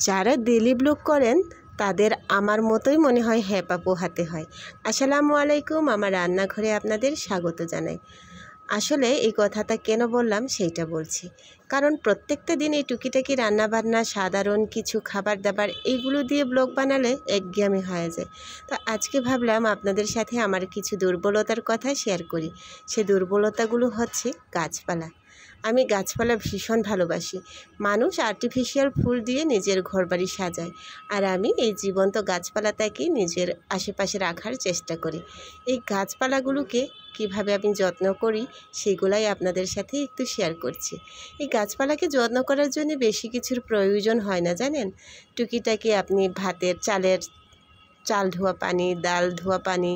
যারা daily blog করেন তাদের আমার মতোই মনে হয় হ্যাপা পোহাতে হয়। আসসালামু আলাইকুম, আমার রান্নাঘরে আপনাদের স্বাগত জানাই। আসলে এই কথাটা কেন বললাম সেইটা বলছি, কারণ প্রত্যেকটা দিন এই টুকিটাকি রান্নাবান্না, সাধারণ কিছু খাবার দাবার এইগুলো দিয়ে ব্লগ বানালে একঘেয়েমি হয়ে যায়। তো আজকে ভাবলাম আপনাদের সাথে আমার কিছু দুর্বলতার কথা শেয়ার করি। সে দুর্বলতাগুলো হচ্ছে গাছপালা। আমি গাছপালা ভীষণ ভালোবাসি। মানুষ আর্টিফিশিয়াল ফুল দিয়ে নিজের ঘরবাড়ি সাজায়, আর আমি এই জীবন্ত গাছপালাটাকে নিজের আশেপাশে রাখার চেষ্টা করি। এই গাছপালাগুলোকে কিভাবে আমি যত্ন করি সেগুলাই আপনাদের সাথে একটু শেয়ার করছি। এই গাছপালাকে যত্ন করার জন্য বেশি কিছুর প্রয়োজন হয় না, জানেন। টুকিটাকি আপনি ভাতের চাল ধোয়া পানি, ডাল ধোয়া পানি,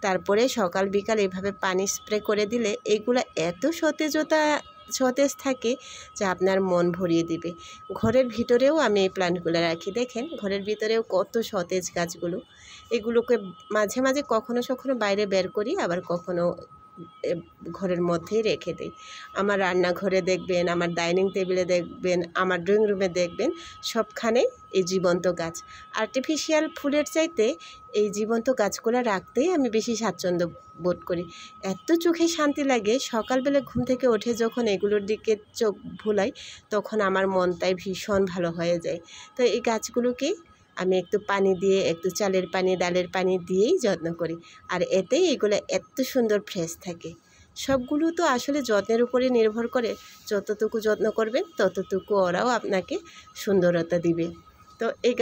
তারপরে সকাল বিকাল এভাবে পানি স্প্রে করে দিলে এইগুলো এত সতেজ থাকে যা আপনার মন ভরিয়ে দিবে। ঘরের ভিতরেও আমি এই প্ল্যান্টগুলো রাখি, দেখেন ঘরের ভিতরেও কত সতেজ গাছগুলো। এগুলোকে মাঝে মাঝে কখনো কখনো বাইরে বের করি, আবার কখনো ঘরের মধ্যেই রেখে দিই। আমার রান্নাঘরে দেখবেন, আমার ডাইনিং টেবিলে দেখবেন, আমার ড্রয়িং রুমে দেখবেন, সবখানে এই জীবন্ত গাছ। আর্টিফিশিয়াল ফুলের চাইতে এই জীবন্ত গাছগুলো রাখতেই আমি বেশি স্বাচ্ছন্দ্য বোধ করি। এত চোখে শান্তি লাগে, সকালবেলা ঘুম থেকে উঠে যখন এগুলোর দিকে চোখ ভুলাই তখন আমার মনটাই ভীষণ ভালো হয়ে যায়। তো এই গাছগুলোকে আমি একটু পানি দিয়ে, একটু চালের পানি, ডালের পানি দিয়েই যত্ন করি, আর এতেই এগুলো এত সুন্দর ফ্রেশ থাকে। সবগুলো তো আসলে যত্নের উপরে নির্ভর করে, যতটুকু যত্ন করবেন ততটুকু ওরাও আপনাকে সুন্দরতা দিবে। তো এই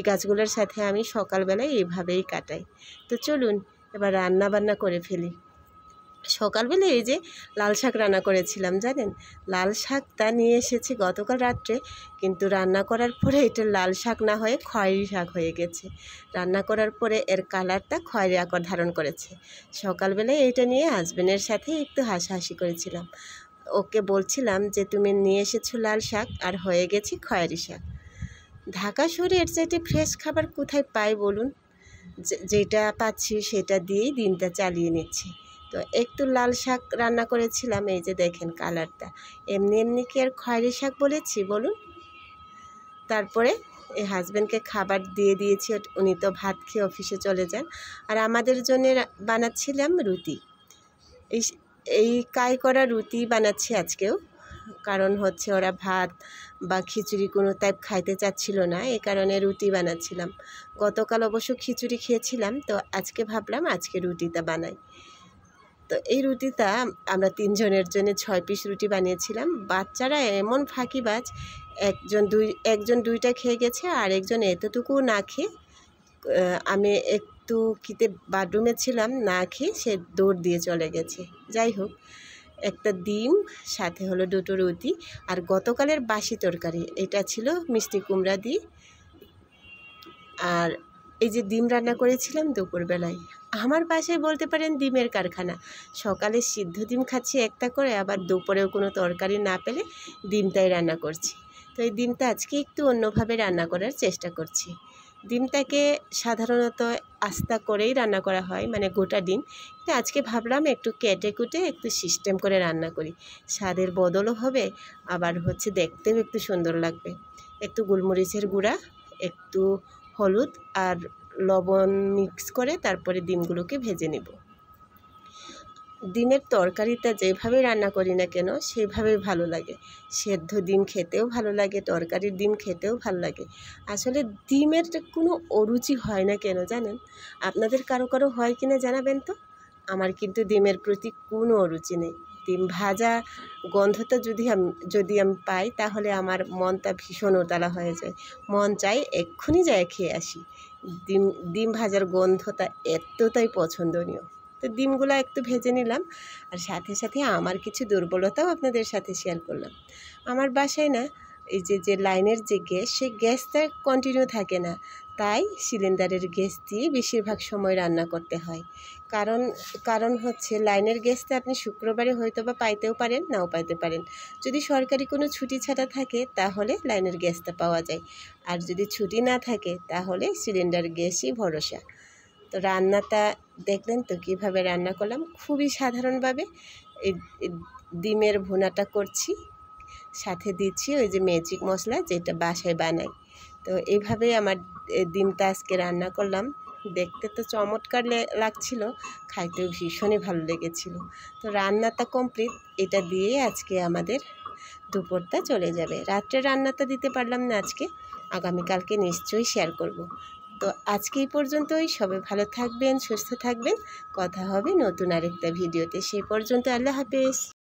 গাছগুলোর সাথে আমি সকালবেলায় এইভাবেই কাটাই। তো চলুন এবার রান্না বান্না করে ফেলি। সকালবেলা এই যে লাল শাক রান্না করেছিলাম, জানেন লাল শাকটা নিয়ে এসেছি গতকাল রাত্রে, কিন্তু রান্না করার পরে এটা লাল শাক না হয়ে খয়েরি শাক হয়ে গেছে। রান্না করার পরে এর কালারটা খয়েরি আকার ধারণ করেছে। সকালবেলায় এটা নিয়ে হাজবেন্ডের সাথে একটু হাসাহাসি করেছিলাম। ওকে বলছিলাম যে তুমি নিয়ে এসেছো লাল শাক আর হয়ে গেছে খয়েরি শাক। ঢাকা শহরে এর চাইতে ফ্রেশ খাবার কোথায় পাই বলুন। যেটা পাচ্ছি সেটা দিয়েই দিনটা চালিয়ে নিচ্ছি। তো একটু লাল শাক রান্না করেছিলাম, এই যে দেখেন কালারটা। এমনি এমনি কি আর খয়েরি শাক বলেছি বলুন। তারপরে এই হাজব্যান্ডকে খাবার দিয়ে দিয়েছি, উনি তো ভাত খেয়ে অফিসে চলে যান। আর আমাদের জন্য বানাচ্ছিলাম রুটি। এই কাই করা রুটি বানাচ্ছি আজকেও, কারণ হচ্ছে ওরা ভাত বা খিচুড়ি কোনো টাইপ খাইতে চাচ্ছিল না, এই কারণে রুটি বানাচ্ছিলাম। গতকাল অবশ্য খিচুড়ি খেয়েছিলাম, তো আজকে ভাবলাম আজকে রুটিটা বানাই। তো এই রুটিটা আমরা 3 জনের জন্য 6 পিস রুটি বানিয়েছিলাম। বাচ্চারা এমন ফাঁকিবাজ, একজন 2টা খেয়ে গেছে, আর একজন এতটুকু না খেয়ে, আমি একটু বাথরুমে ছিলাম, না খেয়ে সে দৌড় দিয়ে চলে গেছে। যাই হোক, একটা ডিম, সাথে হলো 2টো রুটি, আর গতকালের বাসি তরকারি এটা ছিল মিষ্টি কুমড়া দিয়ে। আর এই যে ডিম রান্না করেছিলাম দুপুরবেলায়। আমার বাসায় বলতে পারেন ডিমের কারখানা। সকালে সিদ্ধ ডিম খাচ্ছি একটা করে, আবার দুপুরেও কোনো তরকারি না পেলে ডিমটাই রান্না করছি। তো এই ডিমটা আজকে একটু অন্যভাবে রান্না করার চেষ্টা করছি। ডিমটাকে সাধারণত আস্তা করেই রান্না করা হয়, মানে গোটা ডিম। কিন্তু আজকে ভাবলাম একটু কেটে কুটে একটু সিস্টেম করে রান্না করি, স্বাদের বদলও হবে, আবার হচ্ছে দেখতেও একটু সুন্দর লাগবে। একটু গোলমরিচের গুঁড়া, একটু হলুদ আর লবণ মিক্স করে তারপরে ডিমগুলোকে ভেজে নেব। ডিমের তরকারিটা যেভাবে রান্না করি না কেন সেভাবেই ভালো লাগে। সেদ্ধ ডিম খেতেও ভালো লাগে, তরকারির ডিম খেতেও ভালো লাগে। আসলে ডিমের কোনো অরুচি হয় না কেন জানেন। আপনাদের কারো কারো হয় কিনা জানাবেন তো। আমার কিন্তু ডিমের প্রতি কোনো অরুচি নেই। ডিম ভাজা গন্ধটা যদি আমি পাই তাহলে আমার মনটা ভীষণ উতলা হয়ে যায়, মন চাই এক্ষুনি যায় খেয়ে আসি। ডিম ভাজার গন্ধটা এতটাই পছন্দনীয়। তো ডিমগুলো একটু ভেজে নিলাম, আর সাথে সাথে আমার কিছু দুর্বলতাও আপনাদের সাথে শেয়ার করলাম। আমার বাসায় না এই যে লাইনের যে গ্যাস, সেই গ্যাসটা কন্টিনিউ থাকে না, তাই সিলিন্ডারের গ্যাস দিয়ে বেশিরভাগ সময় রান্না করতে হয়। কারণ হচ্ছে লাইনের গ্যাসটা আপনি শুক্রবারে হয়তো বা পাইতেও পারেন, নাও পাইতে পারেন। যদি সরকারি কোনো ছুটি ছাটা থাকে তাহলে লাইনের গ্যাসটা পাওয়া যায়, আর যদি ছুটি না থাকে তাহলে সিলিন্ডার গ্যাসই ভরসা। তো রান্নাটা দেখলেন তো কীভাবে রান্না করলাম, খুবই সাধারণভাবে এই ডিমের ভুনাটা করছি। সাথে দিচ্ছি ওই যে ম্যাজিক মশলা, যেটা বাসায় বানাই। তো এইভাবেই আমার ডিমটা আজকে রান্না করলাম। দেখতে তো চমৎকার লাগছিল, খাইতেও ভীষণই ভালো লেগেছিল। তো রান্নাটা কমপ্লিট, এটা দিয়ে আজকে আমাদের দুপুরটা চলে যাবে। রাত্রে রান্নাটা দিতে পারলাম না আজকে, আগামীকালকে নিশ্চয়ই শেয়ার করব। তো আজকে এই পর্যন্তই। সবাই ভালো থাকবেন, সুস্থ থাকবেন। কথা হবে নতুন আরেকটা ভিডিওতে। সেই পর্যন্ত আল্লাহ হাফেজ।